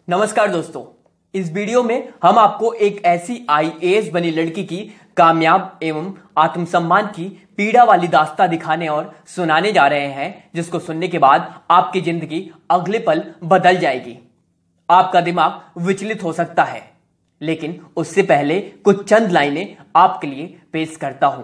नमस्कार दोस्तों, इस वीडियो में हम आपको एक ऐसी आईएएस बनी लड़की की कामयाब एवं आत्मसम्मान की पीड़ा वाली दास्तां दिखाने और सुनाने जा रहे हैं, जिसको सुनने के बाद आपकी जिंदगी अगले पल बदल जाएगी। आपका दिमाग विचलित हो सकता है, लेकिन उससे पहले कुछ चंद लाइनें आपके लिए पेश करता हूं।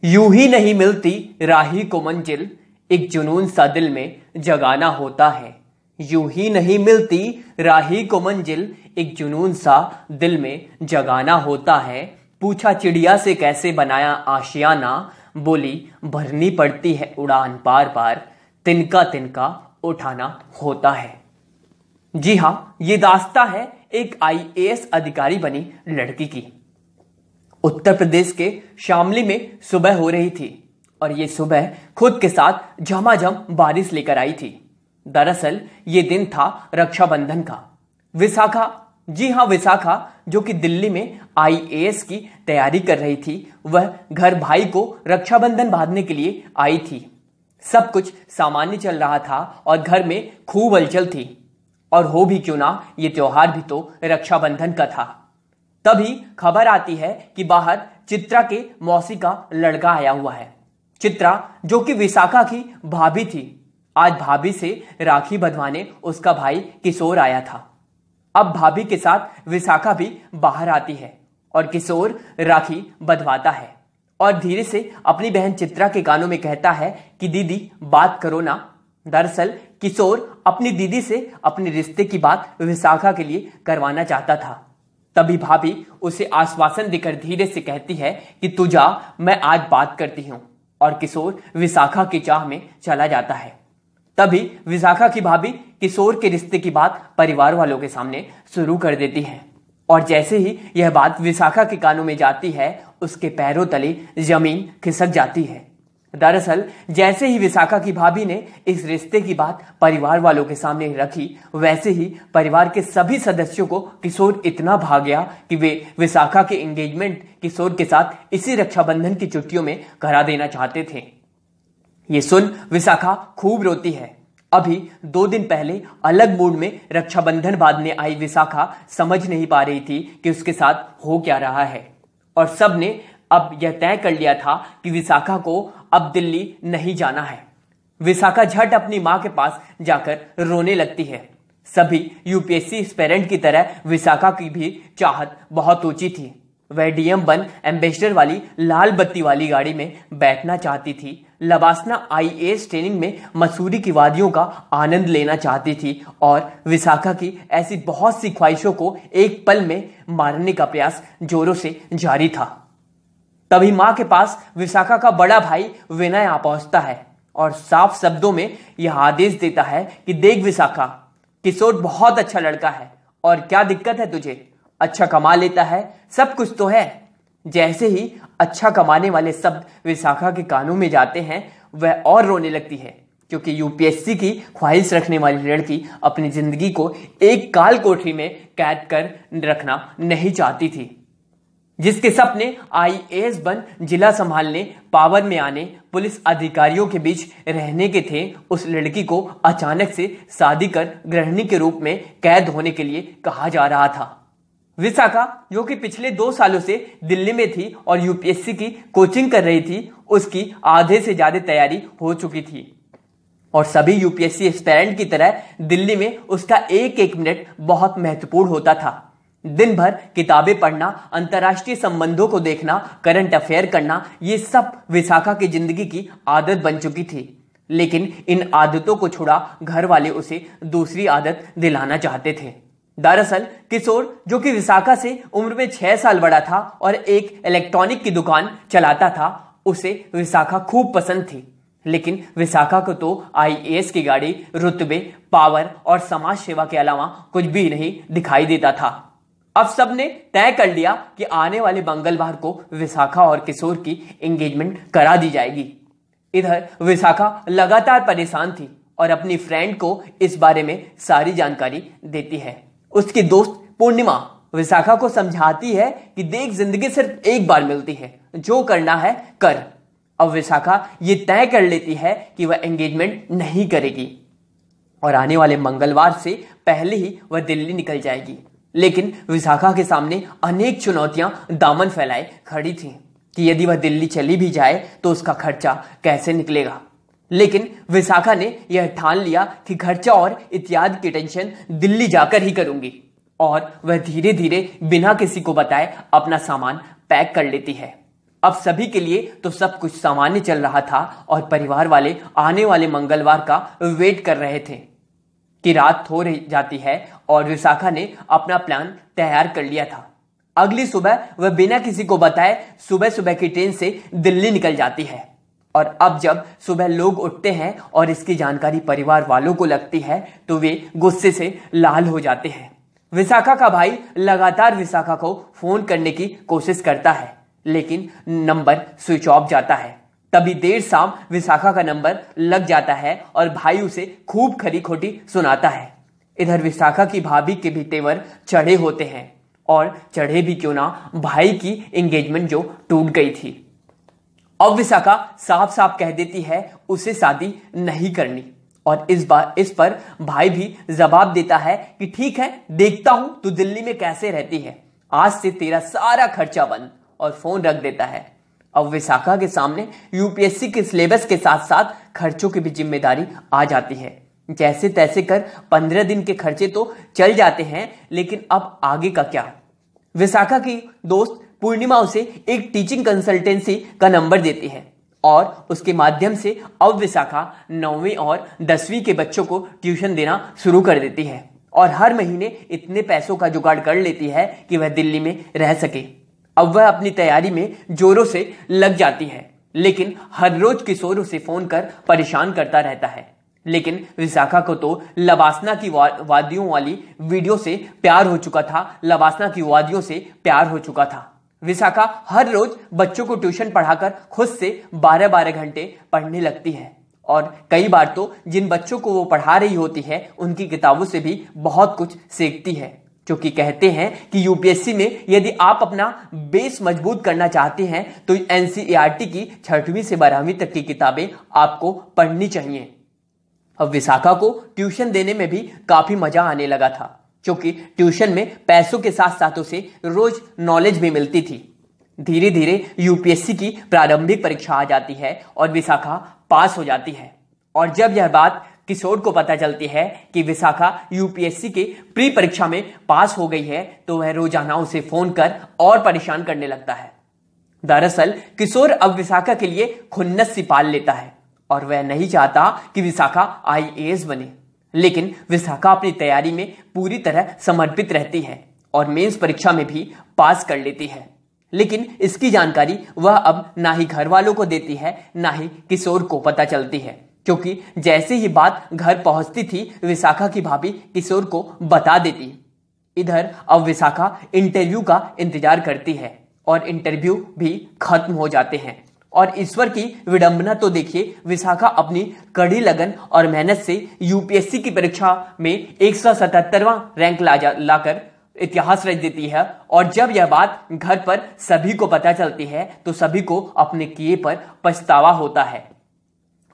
यूं ही नहीं मिलती राही को मंजिल, एक जुनून सा दिल में जगाना होता है। यूं ही नहीं मिलती राही को मंजिल, एक जुनून सा दिल में जगाना होता है। पूछा चिड़िया से कैसे बनाया आशियाना, बोली भरनी पड़ती है उड़ान पार पार, तिनका तिनका उठाना होता है। जी हां, ये दास्तां है एक आईएएस अधिकारी बनी लड़की की। उत्तर प्रदेश के शामली में सुबह हो रही थी और ये सुबह खुद के साथ झमाझम बारिश लेकर आई थी। दरअसल ये दिन था रक्षाबंधन का। विशाखा, जी हां विशाखा, जो कि दिल्ली में आईएएस की तैयारी कर रही थी, वह घर भाई को रक्षाबंधन बांधने के लिए आई थी। सब कुछ सामान्य चल रहा था और घर में खूब हलचल थी। और हो भी क्यों ना, ये त्योहार भी तो रक्षाबंधन का था। तभी खबर आती है कि बाहर चित्रा के मौसी का लड़का आया हुआ है। चित्रा, जो कि विशाखा की भाभी थी, आज भाभी से राखी बंधवाने उसका भाई किशोर आया था। अब भाभी के साथ विशाखा भी बाहर आती है और किशोर राखी बंधवाता है और धीरे से अपनी बहन चित्रा के कानों में कहता है कि दीदी बात करो ना। दरअसल किशोर अपनी दीदी से अपने रिश्ते की बात विशाखा के लिए करवाना चाहता था। तभी भाभी उसे आश्वासन देकर धीरे से कहती है कि तू जा, मैं आज बात करती हूं। और किशोर विशाखा की चाह में चला जाता है। तभी विशाखा की भाभी किशोर के रिश्ते की बात परिवार वालों के सामने शुरू कर देती है और जैसे ही यह बात विशाखा के कानों में जाती है, उसके पैरों तले जमीन खिसक जाती है। दरअसल जैसे ही विशाखा की भाभी ने इस रिश्ते की बात परिवार वालों के सामने रखी, वैसे ही परिवार के सभी सदस्यों को किशोर इतना भा गया कि वे विशाखा के एंगेजमेंट किशोर के साथ इसी रक्षाबंधन की छुट्टियों में करा देना चाहते थे। ये सुन विशाखा खूब रोती है। अभी 2 दिन पहले अलग मूड में रक्षाबंधन बांधने आई विशाखा समझ नहीं पा रही थी कि उसके साथ हो क्या रहा है। और सबने अब यह तय कर लिया था कि विशाखा को अब दिल्ली नहीं जाना है। विशाखा झट अपनी मां के पास जाकर रोने लगती है। सभी यूपीएससी एस्पिरेंट की तरह विशाखा की भी चाहत बहुत ऊंची थी। वह डीएम बन एम्बेसडर वाली लाल बत्ती वाली गाड़ी में बैठना चाहती थी। लबासना आईएएस ट्रेनिंग में मसूरी की वादियों का आनंद लेना चाहती थी और विशाखा की ऐसी बहुत सी ख्वाहिशों को एक पल में मारने का प्रयास जोरों से जारी था। तभी मां के पास विशाखा का बड़ा भाई विनय आ पहुंचता है और साफ शब्दों में यह आदेश देता है कि देख विशाखा, किशोर बहुत अच्छा लड़का है और क्या दिक्कत है तुझे? अच्छा कमा लेता है, सब कुछ तो है। जैसे ही अच्छा कमाने वाले शब्द विशाखा के कानों में जाते हैं, वह और रोने लगती है, क्योंकि यूपीएससी की ख्वाहिश रखने वाली लड़की अपनी जिंदगी को एक काल कोठरी में कैद कर रखना नहीं चाहती थी। जिसके सपने आईएएस बन जिला संभालने, पावर में आने, पुलिस अधिकारियों के बीच रहने के थे, उस लड़की को अचानक से शादी कर गृहिणी के रूप में कैद होने के लिए कहा जा रहा था। विशाखा, जो कि पिछले 2 सालों से दिल्ली में थी और यूपीएससी की कोचिंग कर रही थी, उसकी आधे से ज्यादा तैयारी हो चुकी थी और सभी यूपीएससी एस्पिरेंट की तरह दिल्ली में उसका एक एक मिनट बहुत महत्वपूर्ण होता था। दिन भर किताबें पढ़ना, अंतर्राष्ट्रीय संबंधों को देखना, करंट अफेयर करना, ये सब विशाखा की जिंदगी की आदत बन चुकी थी। लेकिन इन आदतों को छुड़ा घर वाले उसे दूसरी आदत दिलाना चाहते थे। दरअसल किशोर, जो कि विशाखा से उम्र में 6 साल बड़ा था और एक इलेक्ट्रॉनिक की दुकान चलाता था, उसे विशाखा खूब पसंद थी। लेकिन विशाखा को तो आईएएस की गाड़ी, रुतबे, पावर और समाज सेवा के अलावा कुछ भी नहीं दिखाई देता था। अब सबने तय कर लिया कि आने वाले मंगलवार को विशाखा और किशोर की एंगेजमेंट करा दी जाएगी। इधर विशाखा लगातार परेशान थी और अपनी फ्रेंड को इस बारे में सारी जानकारी देती है। उसकी दोस्त पूर्णिमा विशाखा को समझाती है कि देख, जिंदगी सिर्फ एक बार मिलती है, जो करना है कर। अब विशाखा ये तय कर लेती है कि वह एंगेजमेंट नहीं करेगी और आने वाले मंगलवार से पहले ही वह दिल्ली निकल जाएगी। लेकिन विशाखा के सामने अनेक चुनौतियां दामन फैलाए खड़ी थीं कि यदि वह दिल्ली चली भी जाए तो उसका खर्चा कैसे निकलेगा। लेकिन विशाखा ने यह ठान लिया कि खर्चा और इत्यादि की टेंशन दिल्ली जाकर ही करूंगी, और वह धीरे धीरे बिना किसी को बताए अपना सामान पैक कर लेती है। अब सभी के लिए तो सब कुछ सामान्य चल रहा था और परिवार वाले आने वाले मंगलवार का वेट कर रहे थे कि रात हो रही जाती है, और विशाखा ने अपना प्लान तैयार कर लिया था। अगली सुबह वह बिना किसी को बताए सुबह सुबह की ट्रेन से दिल्ली निकल जाती है। और अब जब सुबह लोग उठते हैं और इसकी जानकारी परिवार वालों को लगती है तो वे गुस्से से लाल हो जाते हैं। विशाखा का भाई लगातार विशाखा को फोन करने की कोशिश करता है, लेकिन नंबर स्विच ऑफ जाता है। तभी देर शाम विशाखा का नंबर लग जाता है और भाई उसे खूब खरी खोटी सुनाता है। इधर विशाखा की भाभी के भी तेवर चढ़े होते हैं, और चढ़े भी क्यों ना, भाई की एंगेजमेंट जो टूट गई थी। अब विशाखा साफ साफ कह देती है उसे शादी नहीं करनी, और इस पर भाई भी जवाब देता है कि ठीक है, देखता हूं तू दिल्ली में कैसे रहती है, आज से तेरा सारा खर्चा बंद, और फोन रख देता है। अब विशाखा के सामने यूपीएससी के सिलेबस के साथ साथ खर्चों की भी जिम्मेदारी आ जाती है। जैसे तैसे कर 15 दिन के खर्चे तो चल जाते हैं, लेकिन अब आगे का क्या। विशाखा की दोस्त पूर्णिमा उसे एक टीचिंग कंसल्टेंसी का नंबर देती है, और उसके माध्यम से अब विशाखा 9वीं और 10वीं के बच्चों को ट्यूशन देना शुरू कर देती है, और हर महीने इतने पैसों का जुगाड़ कर लेती है कि वह दिल्ली में रह सके। अब वह अपनी तैयारी में जोरों से लग जाती है, लेकिन हर रोज किशोर उसे फोन कर परेशान करता रहता है। लेकिन विशाखा को तो लवासना की वादियों वाली वीडियो से प्यार हो चुका था, लवासना की वादियों से प्यार हो चुका था। विशाखा हर रोज बच्चों को ट्यूशन पढ़ाकर खुद से 12-12 घंटे पढ़ने लगती है, और कई बार तो जिन बच्चों को वो पढ़ा रही होती है उनकी किताबों से भी बहुत कुछ सीखती है, क्योंकि कहते हैं कि यूपीएससी में यदि आप अपना बेस मजबूत करना चाहते हैं तो एनसीईआरटी की 6वीं से 12वीं तक की किताबें आपको पढ़नी चाहिए। अब विशाखा को ट्यूशन देने में भी काफी मजा आने लगा था, क्योंकि ट्यूशन में पैसों के साथ साथ उसे रोज नॉलेज भी मिलती थी। धीरे धीरे यूपीएससी की प्रारंभिक परीक्षा आ जाती है और विशाखा पास हो जाती है। और जब यह बात किशोर को पता चलती है कि विशाखा यूपीएससी के प्री परीक्षा में पास हो गई है, तो वह रोजाना उसे फोन कर और परेशान करने लगता है। दरअसल किशोर अब विशाखा के लिए खुन्नस सी पाल लेता है, और वह नहीं चाहता कि विशाखा आईएएस बने। लेकिन विशाखा अपनी तैयारी में पूरी तरह समर्पित रहती है और मेंस परीक्षा में भी पास कर लेती है। लेकिन इसकी जानकारी वह अब ना ही घर वालों को देती है, ना ही किशोर को पता चलती है, क्योंकि जैसे ही बात घर पहुंचती थी विशाखा की भाभी किशोर को बता देती। इधर अब विशाखा इंटरव्यू का इंतजार करती है, और इंटरव्यू भी खत्म हो जाते हैं। और ईश्वर की विडंबना तो देखिए, विशाखा अपनी कड़ी लगन और मेहनत से यूपीएससी की परीक्षा में 177वां रैंक लाकर इतिहास रच देती है। और जब यह बात घर पर सभी को पता चलती है तो सभी को अपने किए पर पछतावा होता है।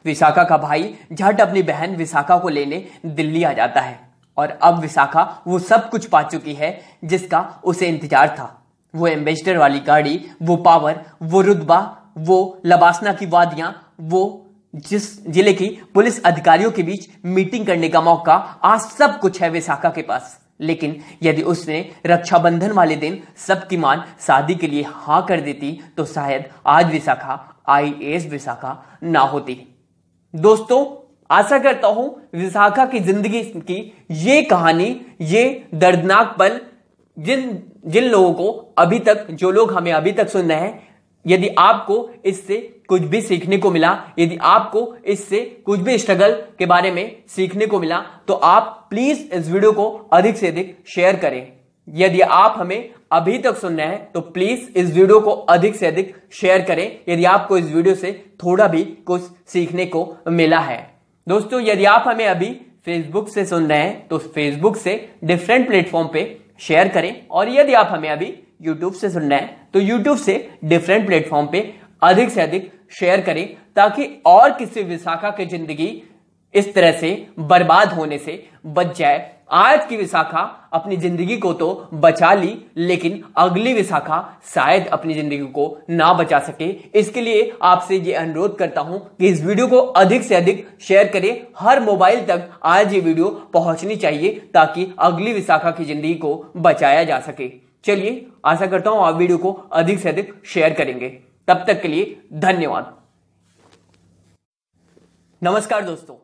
विशाखा का भाई झट अपनी बहन विशाखा को लेने दिल्ली आ जाता है, और अब विशाखा वो सब कुछ पा चुकी है जिसका उसे इंतजार था। वो एम्बेसडर वाली गाड़ी, वो पावर, वो रुतबा, वो लवासना की वादियां, वो जिस जिले की पुलिस अधिकारियों के बीच मीटिंग करने का मौका, आज सब कुछ है विशाखा के पास। लेकिन यदि उसने रक्षाबंधन वाले दिन सबकी मान शादी के लिए हाँ कर देती तो शायद आज विशाखा आईएएस विशाखा ना होती। दोस्तों, आशा करता हूं विशाखा की जिंदगी की ये कहानी, ये दर्दनाक पल जिन लोगों को अभी तक, जो लोग हमें अभी तक सुन रहे हैं, यदि आपको इससे कुछ भी सीखने को मिला, यदि आपको इससे कुछ भी स्ट्रगल के बारे में सीखने को मिला, तो आप प्लीज इस वीडियो को अधिक से अधिक शेयर करें। यदि आप हमें अभी तक सुन रहे हैं तो प्लीज इस वीडियो को अधिक से अधिक शेयर करें, यदि आपको इस वीडियो से थोड़ा भी कुछ सीखने को मिला है। दोस्तों, यदि आप हमें अभी फेसबुक से सुन रहे हैं तो फेसबुक से डिफरेंट प्लेटफॉर्म पे शेयर करें, और यदि आप हमें अभी यूट्यूब से सुन रहे हैं तो यूट्यूब से डिफरेंट प्लेटफॉर्म पे अधिक से अधिक शेयर करें, ताकि और किसी विशाखा की जिंदगी इस तरह से बर्बाद होने से बच जाए आज की विशाखा अपनी जिंदगी को तो बचा ली, लेकिन अगली विशाखा शायद अपनी जिंदगी को ना बचा सके। इसके लिए आपसे ये अनुरोध करता हूं कि इस वीडियो को अधिक से अधिक शेयर करें। हर मोबाइल तक आज ये वीडियो पहुंचनी चाहिए ताकि अगली विशाखा की जिंदगी को बचाया जा सके। चलिए, आशा करता हूं आप वीडियो को अधिक से अधिक शेयर करेंगे। तब तक के लिए धन्यवाद। नमस्कार दोस्तों।